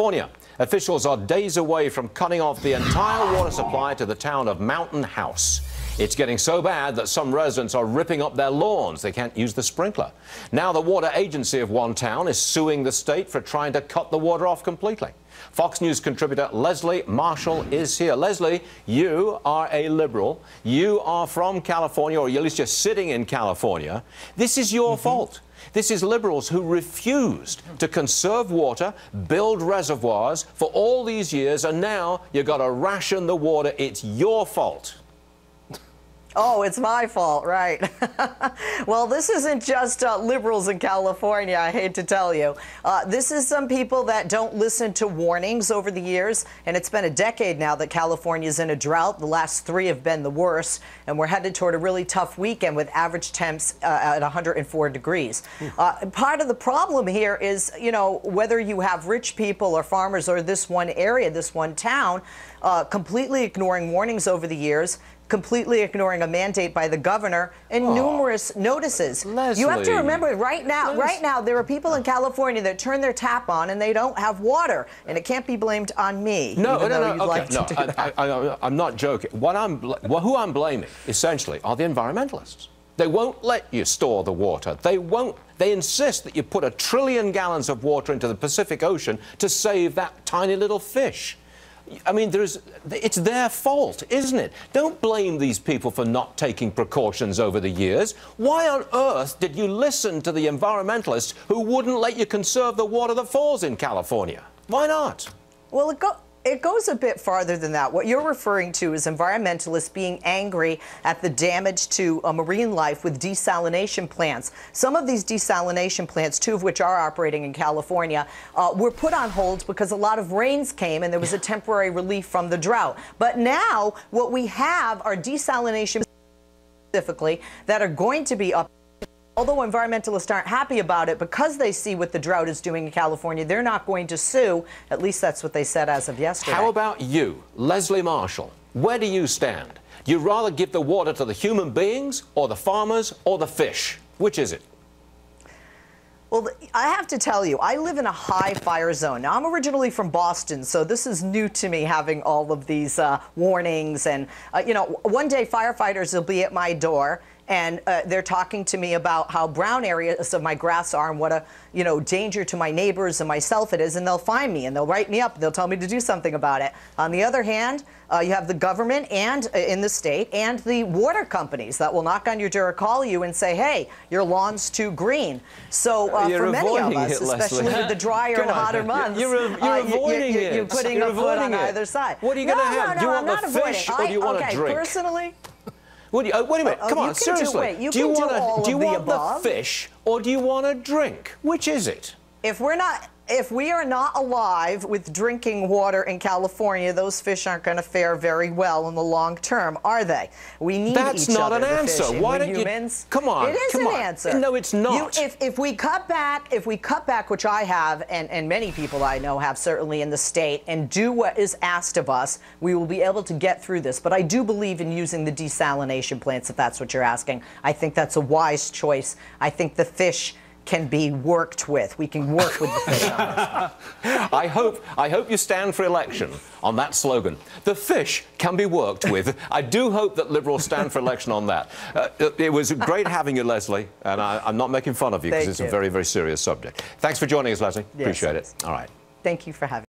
California. Officials are days away from cutting off the entire water supply to the town of Mountain House. It's getting so bad that some residents are ripping up their lawns. They can't use the sprinkler. Now the water agency of one town is suing the state for trying to cut the water off completely. Fox News contributor Leslie Marshall is here. Leslie, you are a liberal. You are from California, or at least you're sitting in California. This is your fault. This is liberals who refused to conserve water, build reservoirs for all these years, and now you've got to ration the water. It's your fault. Oh, it's my fault, right. Well, this isn't just liberals in California, I hate to tell you. This is some people that don't listen to warnings over the years, and it's been a decade now that California's in a drought. The last 3 have been the worst, and we're headed toward a really tough weekend with average temps at 104 degrees. Part of the problem here is, you know, whether you have rich people or farmers or this one area, this one town, completely ignoring warnings over the years, completely ignoring a mandate by the governor and numerous notices. Leslie. You have to remember right now there are people in California that turn their tap on and they don't have water, and it can't be blamed on me. No, I'm not joking. Who I'm blaming essentially are the environmentalists. They won't let you store the water. They won't. They insist that you put 1 trillion gallons of water into the Pacific Ocean to save that tiny little fish. I mean, it's their fault, isn't it? Don't blame these people for not taking precautions over the years. Why on earth did you listen to the environmentalists who wouldn't let you conserve the water that falls in California? Why not? Well, it goes a bit farther than that. What you're referring to is environmentalists being angry at the damage to marine life with desalination plants. Some of these desalination plants, 2 of which are operating in California, were put on hold because a lot of rains came and there was a temporary relief from the drought. But now what we have are desalination specifically that are going to be up. Although environmentalists aren't happy about it, because they see what the drought is doing in California, they're not going to sue. At least that's what they said as of yesterday. How about you, Leslie Marshall? Where do you stand? Do you rather give the water to the human beings, or the farmers, or the fish? Which is it? Well, I have to tell you, I live in a high fire zone. Now, I'm originally from Boston, so this is new to me, having all of these warnings. And, you know, one day firefighters will be at my door, and they're talking to me about how brown areas of my grass are and what a, you know, danger to my neighbors and myself it is, and they'll find me and they'll write me up. They'll tell me to do something about it. On the other hand, you have the government and in the state and the water companies that will knock on your door or call you and say, hey, your lawn's too green. So for many of us, especially with the drier and hotter months, you're avoiding it. You're putting a foot on either side. What are you going to have? Do you want the fish or do you want a drink? Personally, wait a minute, come on, seriously. Do you want the fish or do you want a drink? Which is it? If we are not alive with drinking water in California, those fish aren't going to fare very well in the long term, are they? We need each other. That's not an answer. Why don't humans, you? Come on, it is an answer. No, it's not. If we cut back, which I have, and many people I know have certainly in the state, and do what is asked of us, we will be able to get through this. But I do believe in using the desalination plants, if that's what you're asking. I think that's a wise choice. I think the fish can be worked with. We can work with the fish on this. I hope you stand for election on that slogan. The fish can be worked with. I do hope that Liberals stand for election on that. It was great having you, Leslie, and I'm not making fun of you because it's a very, very serious subject. Thanks for joining us, Leslie. Yes, appreciate it. All right. Thank you for having me.